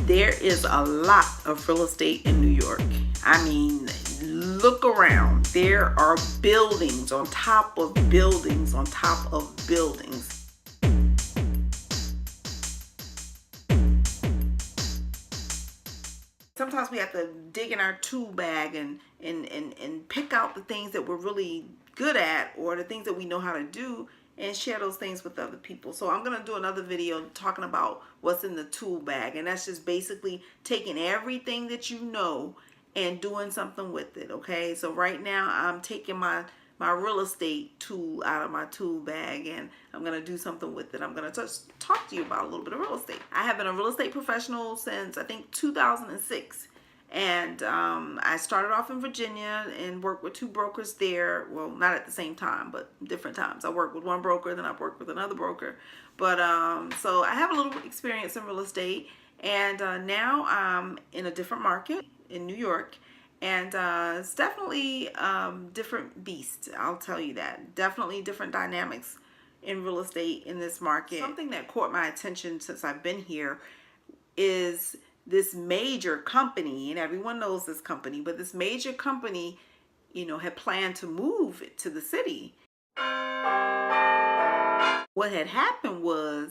There is a lot of real estate in New York. I mean, look around. There are buildings on top of buildings on top of buildings. Sometimes we have to dig in our tool bag and pick out the things that we're really good at, or the things that we know how to do, and share those things with other people. So I'm going to do another video talking about what's in the tool bag, and that's just basically taking everything that you know and doing something with it. Okay, so right now I'm taking my real estate tool out of my tool bag, and I'm going to do something with it. I'm going to talk to you about a little bit of real estate. I have been a real estate professional since I think 2006. And I started off in Virginia and worked with 2 brokers there. Well, not at the same time, but different times. I worked with one broker, then I've worked with another broker. But so I have a little experience in real estate. And now I'm in a different market in New York. And it's definitely different beast, I'll tell you that. Definitely different dynamics in real estate in this market. Something that caught my attention since I've been here is this major company, and everyone knows this company, but this major company, you know, had planned to move to the city. What had happened was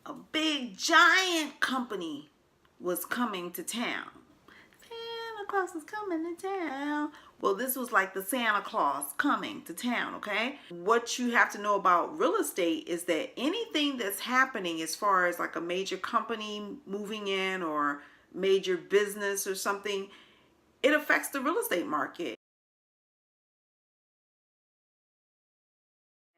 a big giant company was coming to town. Santa Claus is coming to town. Well, this was like the Santa Claus coming to town, okay? What you have to know about real estate is that anything that's happening as far as like a major company moving in or major business or something, it affects the real estate market.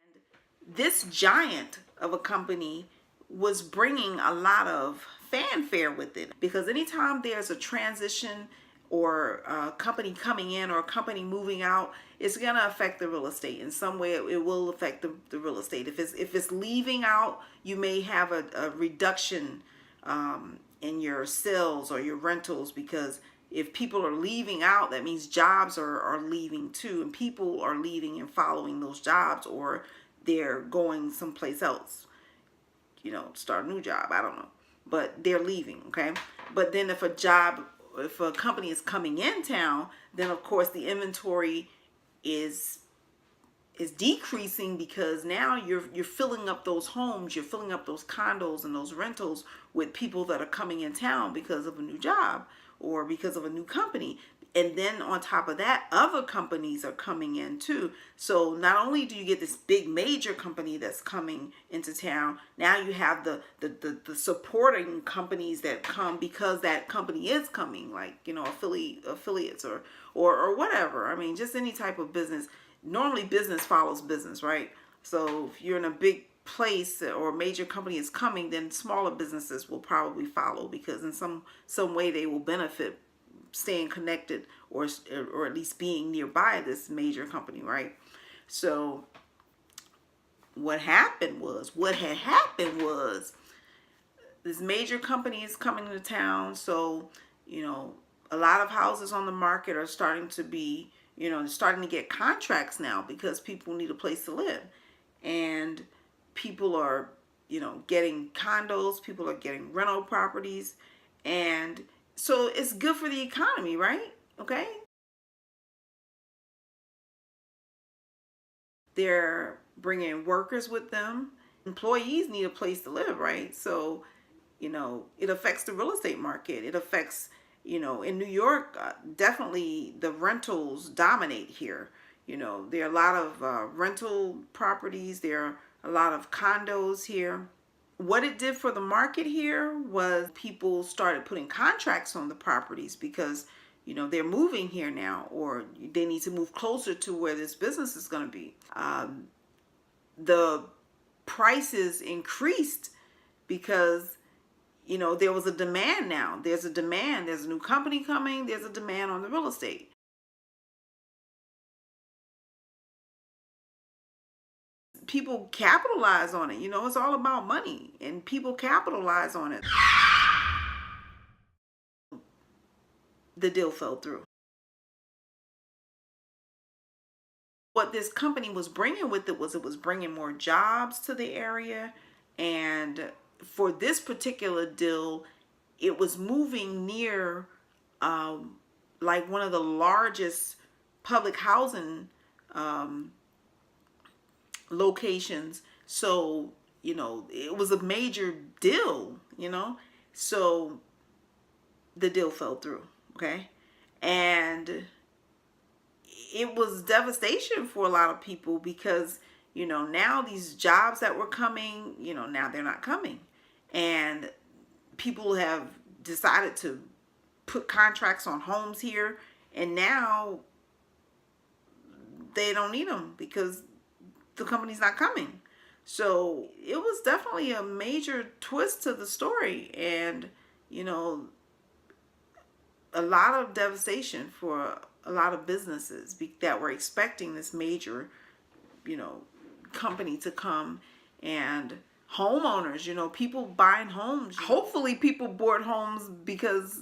And this giant of a company was bringing a lot of fanfare with it, because anytime there's a transition or a company coming in or a company moving out, it's going to affect the real estate in some way. It will affect the real estate. If it's leaving out, you may have a reduction in your sales or your rentals, because if people are leaving out, that means jobs are leaving too, and people are leaving and following those jobs, or they're going someplace else, you know, start a new job, I don't know, but they're leaving. Okay, but then if a company is coming in town, then of course the inventory is decreasing, because now you're filling up those homes, you're filling up those condos and those rentals with people that are coming in town because of a new job or because of a new company. And then on top of that, other companies are coming in too. So not only do you get this big major company that's coming into town, now you have the supporting companies that come because that company is coming, like, you know, affiliates or whatever. I mean, just any type of business. Normally business follows business, right? So if you're in a big place or a major company is coming, then smaller businesses will probably follow, because in some way they will benefit staying connected or at least being nearby this major company, right? So what had happened was this major company is coming to town. So, you know, a lot of houses on the market are starting to be, you know, starting to get contracts now, because people need a place to live, and people are, you know, getting condos, people are getting rental properties, and so it's good for the economy, right? Okay. They're bringing workers with them. Employees need a place to live, right? So, you know, it affects the real estate market. It affects, you know, in New York, definitely the rentals dominate here. You know, there are a lot of rental properties. There are a lot of condos here. What it did for the market here was people started putting contracts on the properties, because, you know, they're moving here now, or they need to move closer to where this business is going to be. The prices increased because, you know, there was a demand now. There's a demand. There's a new company coming. There's a demand on the real estate. People capitalize on it. You know, it's all about money, and people capitalize on it. The deal fell through. What this company was bringing with it was bringing more jobs to the area, and for this particular deal, it was moving near like one of the largest public housing locations. So, you know, it was a major deal, you know. So the deal fell through, okay? And it was devastation for a lot of people because, you know, now these jobs that were coming, you know, now they're not coming. And people have decided to put contracts on homes here, and now they don't need them because the company's not coming. So it was definitely a major twist to the story, and, you know, a lot of devastation for a lot of businesses that were expecting this major, you know, company to come. And homeowners, you know, people buying homes. Hopefully people bought homes because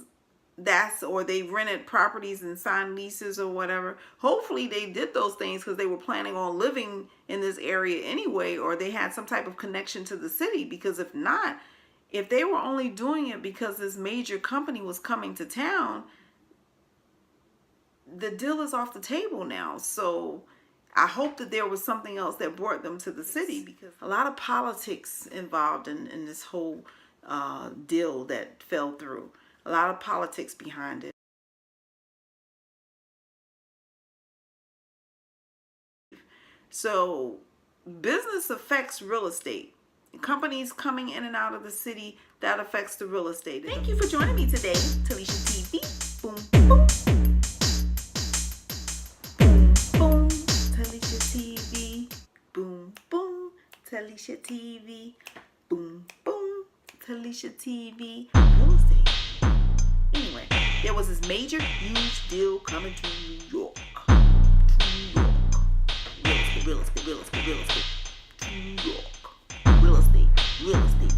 or they rented properties and signed leases or whatever. Hopefully they did those things because they were planning on living in this area anyway, or they had some type of connection to the city. Because if not, if they were only doing it because this major company was coming to town, the deal is off the table now. So I hope that there was something else that brought them to the city, because a lot of politics involved in this whole deal that fell through. A lot of politics behind it. So business affects real estate. Companies coming in and out of the city, that affects the real estate. Thank you for joining me today, TeleciaTV. Boom, boom. Boom, boom. TeleciaTV. Boom, boom. TeleciaTV. Boom, boom. TeleciaTV. Real estate. Anyway, there was this major, huge deal coming to New York. Real estate, real estate, real estate. To New York. Real estate, real estate.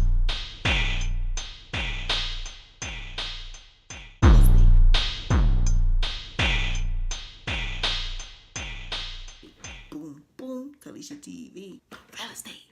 Real estate. Boom, boom. TeleciaTV. Real estate.